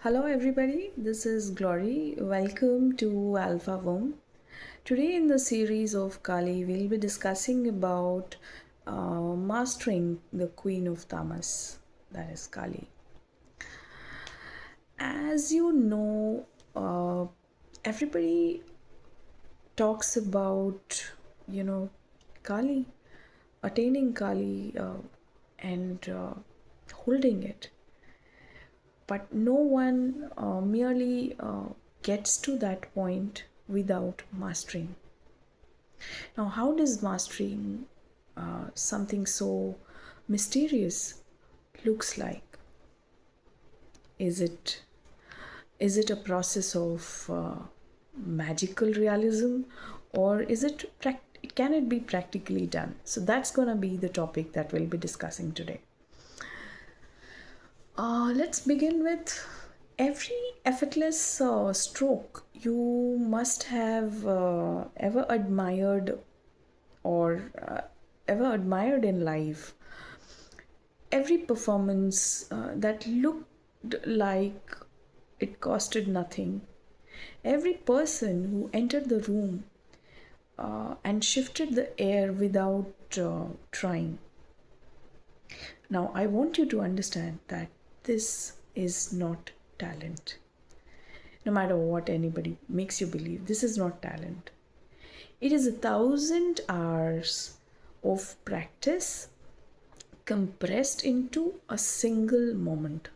Hello, everybody. This is Glory. Welcome to Alpha Womb. Today, in the series of Kali, we'll be discussing about mastering the Queen of Tamas, that is Kali. As you know, everybody talks about, Kali, attaining Kali and holding it. But no one merely gets to that point without mastering. Now, how does mastering something so mysterious looks like? Is it a process of magical realism, or can it be practically done? So that's going to be the topic that we'll be discussing today. Let's begin with every effortless stroke you must have ever admired or ever admired in life. Every performance that looked like it costed nothing. Every person who entered the room and shifted the air without trying. Now, I want you to understand that this is not talent. No matter what anybody makes you believe, this is not talent. It is 1,000 hours of practice compressed into a single moment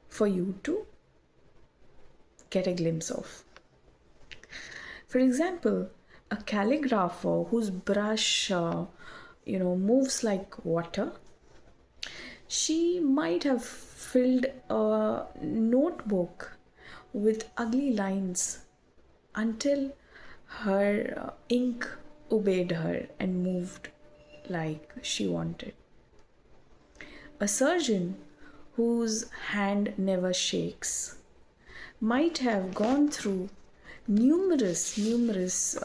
for you to get a glimpse of. For example, a calligrapher whose brush moves like water, she might have filled a notebook with ugly lines until her ink obeyed her and moved like she wanted. A surgeon whose hand never shakes might have gone through numerous numerous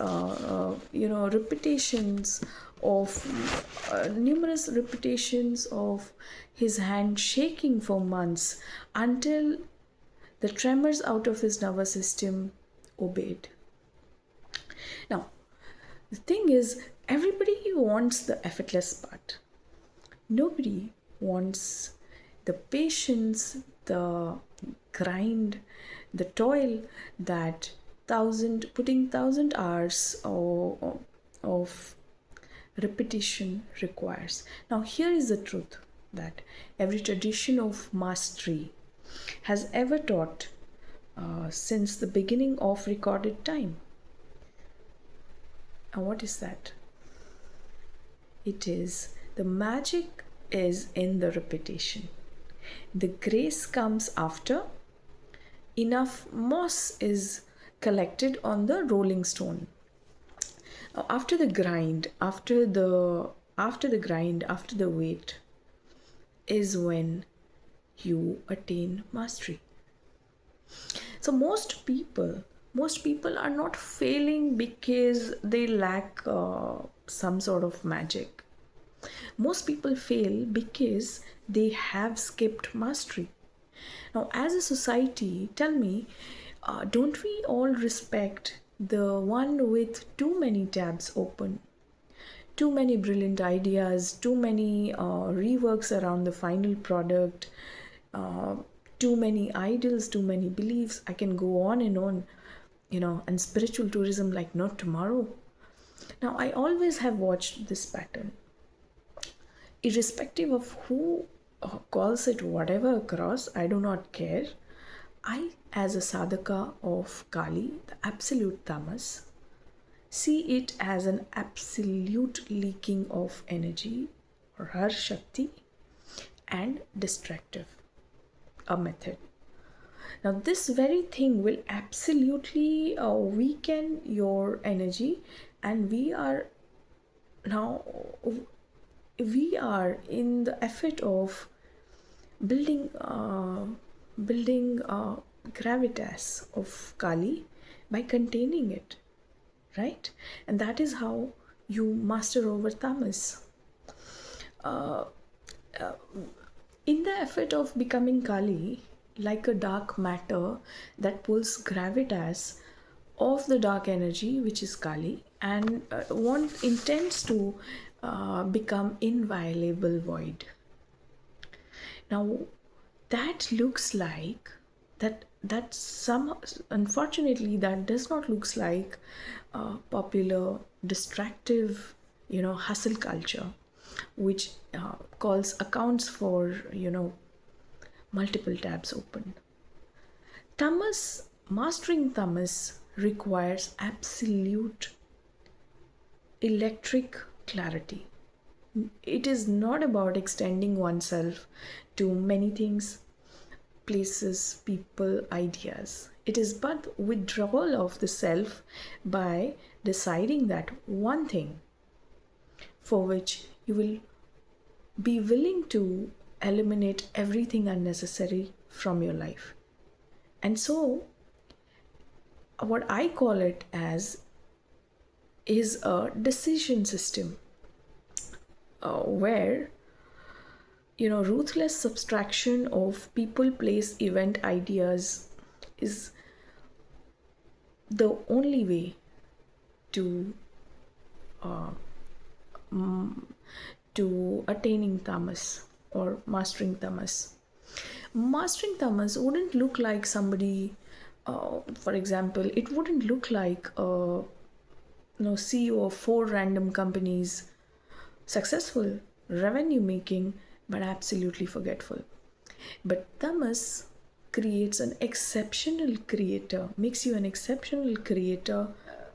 repetitions of his hand shaking for months until the tremors out of his nervous system obeyed. Now, the thing is, everybody wants the effortless part. Nobody wants the patience, the grind, the toil that putting 1,000 hours of repetition requires. Now, here is the truth that every tradition of mastery has ever taught since the beginning of recorded time. And what is that? It is the magic is in the repetition. The grace comes after enough moss is collected on the rolling stone. After the grind, after the wait is when you attain mastery. So most people are not failing because they lack some sort of magic. Most people fail because they have skipped mastery. Now, as a society, tell me, don't we all respect the one with too many tabs open, too many brilliant ideas, too many reworks around the final product, too many idols, too many beliefs? I can go on, and spiritual tourism like not tomorrow. Now, I always have watched this pattern. Irrespective of who calls it whatever across, I do not care. I, as a sadhaka of Kali, the absolute tamas, see it as an absolute leaking of energy, or her shakti, and destructive, a method. Now, this very thing will absolutely weaken your energy, and we are in the effort of building gravitas of Kali by containing it, right? And that is how you master over tamas. In the effort of becoming Kali, like a dark matter that pulls gravitas of the dark energy, which is Kali, and intends to become inviolable void. Now, that looks like that some unfortunately that does not looks like popular distractive hustle culture, which calls accounts for multiple tabs open. Tamas, mastering tamas requires absolute electric clarity. It is not about extending oneself to many things, places, people, ideas. It is but withdrawal of the self by deciding that one thing for which you will be willing to eliminate everything unnecessary from your life. And so, what I call it as is a decision system where ruthless subtraction of people, place, event, ideas is the only way to attaining tamas or mastering tamas. Mastering tamas wouldn't look like somebody, for example, it wouldn't look like a CEO of 4 random companies, successful, revenue making, but absolutely forgetful. But tamas creates an exceptional creator, makes you an exceptional creator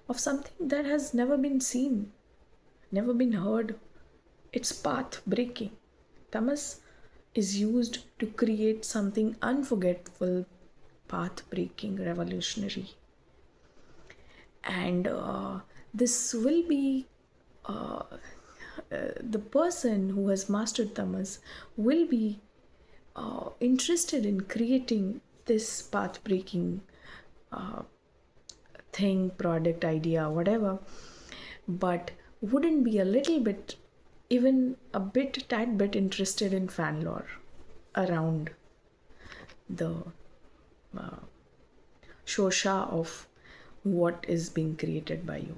of something that has never been seen, never been heard. It's path breaking. Tamas is used to create something unforgettable, path breaking, revolutionary. And this will be the person who has mastered tamas will be interested in creating this path breaking thing, product, idea, whatever, but wouldn't be a little bit, even a bit, tad bit interested in fan lore around the shosha of what is being created by you.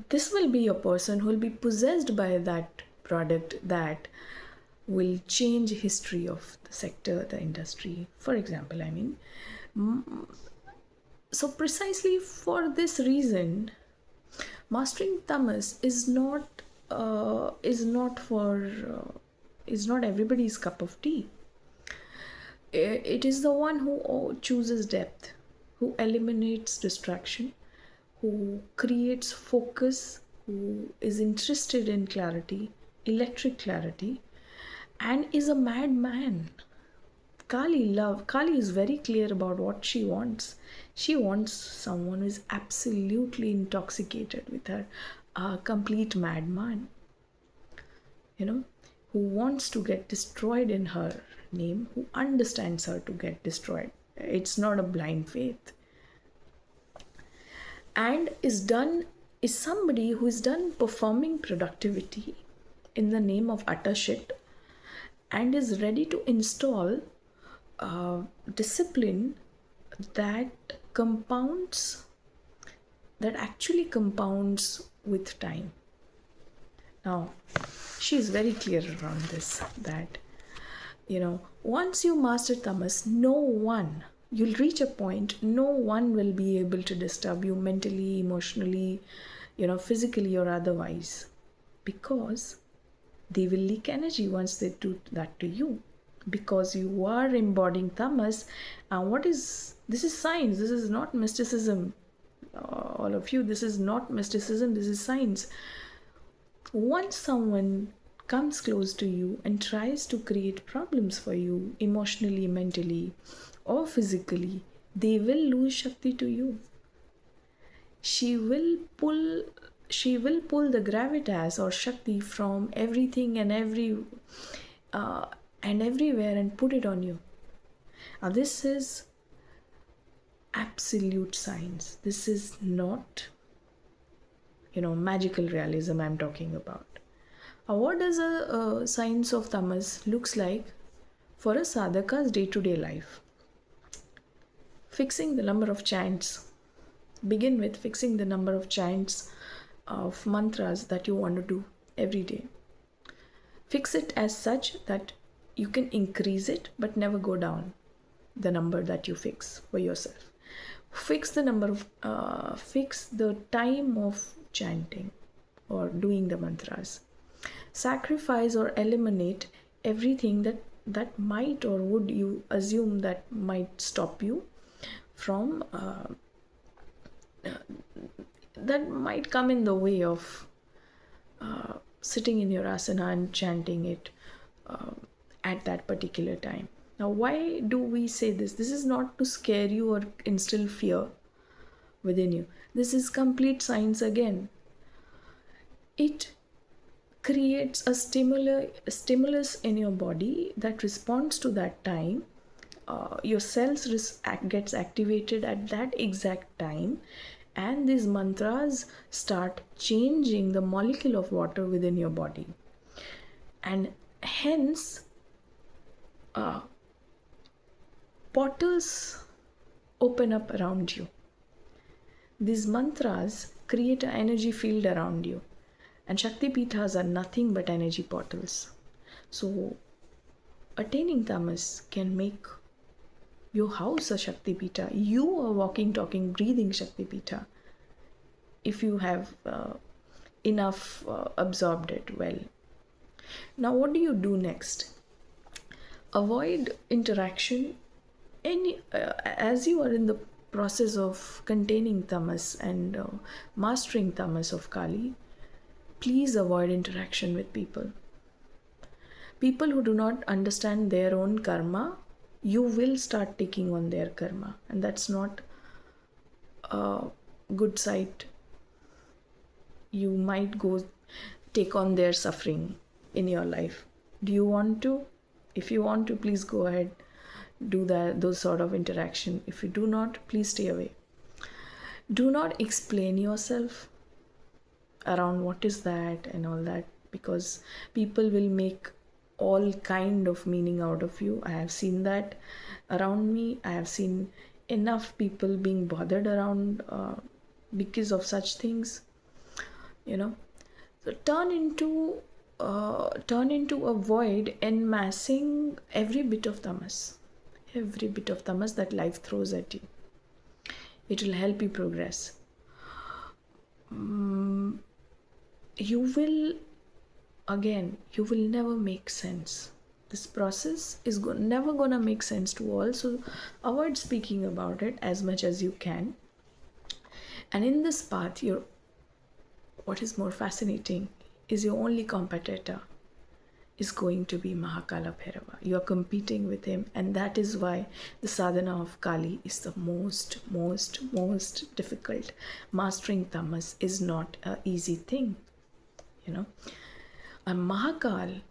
This will be a person who will be possessed by that product that will change history of the sector, the industry, for example. So precisely for this reason, mastering tamas is not everybody's cup of tea. It is the one who chooses depth, who eliminates distraction, who creates focus, who is interested in clarity, electric clarity, and is a madman. Kali is very clear about what she wants. She wants someone who is absolutely intoxicated with her, a complete madman, who wants to get destroyed in her name, who understands her to get destroyed. It's not a blind faith. And is somebody who is done performing productivity in the name of utter shit and is ready to install discipline that actually compounds with time. Now, she is very clear around this, that once you master tamas, you'll reach a point, no one will be able to disturb you mentally, emotionally, physically or otherwise, because they will leak energy once they do that to you, because you are embodying tamas. And this is science, this is not mysticism, all of you, this is not mysticism, this is science. Once someone comes close to you and tries to create problems for you emotionally, mentally, or physically, they will lose shakti to you. She will pull the gravitas or shakti from everything and everywhere and put it on you. Now this is absolute science. This is not magical realism I'm talking about. What does a science of tamas looks like? for a sadhaka's day-to-day life. Fixing the number of chants. Begin with fixing the number of chants of mantras that you want to do every day. Fix it as such that you can increase it but never go down the number that you fix for yourself. Fix the number of fix the time of chanting or doing the mantras. Sacrifice or eliminate everything that might or would you assume that might stop you from that might come in the way of sitting in your asana and chanting it at that particular time. Now, why do we say this? This is not to scare you or instill fear within you. This is complete science again. It creates a stimulus in your body that responds to that time. Your cells gets activated at that exact time, and these mantras start changing the molecule of water within your body, and hence portals open up around you. These mantras create an energy field around you, and Shakti Pithas are nothing but energy portals. So attaining tamas can make your house a Shakti Pitha. You are walking, talking, breathing Shakti Pitha if you have enough absorbed it well. Now, what do you do next? Avoid interaction. As you are in the process of containing tamas and mastering tamas of Kali, please avoid interaction with people. People who do not understand their own karma, you will start taking on their karma, and that's not a good sight. You might go take on their suffering in your life. Do you want to? If you want to, please go ahead, do those sort of interaction. If you do not, please stay away. Do not explain yourself around what is that and all that, because people will make all kind of meaning out of you. I have seen that around me. I have seen enough people being bothered around because of such things, so turn into a void enmassing every bit of tamas that life throws at you. It will help you progress. You will never make sense. This process is never gonna make sense to all, so avoid speaking about it as much as you can. And in this path, what is more fascinating is your only competitor is going to be Mahakala Bhairava. You are competing with him, and that is why the sadhana of Kali is the most difficult. Mastering tamas is not an easy thing, And Mahakal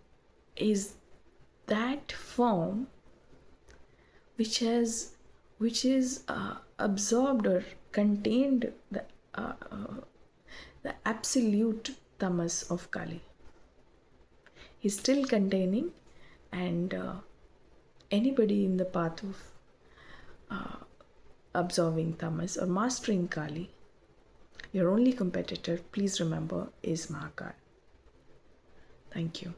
is that form which is absorbed or contained the absolute tamas of Kali. He's still containing, and anybody in the path of absorbing tamas or mastering Kali, your only competitor, please remember, is Mahakal. Thank you.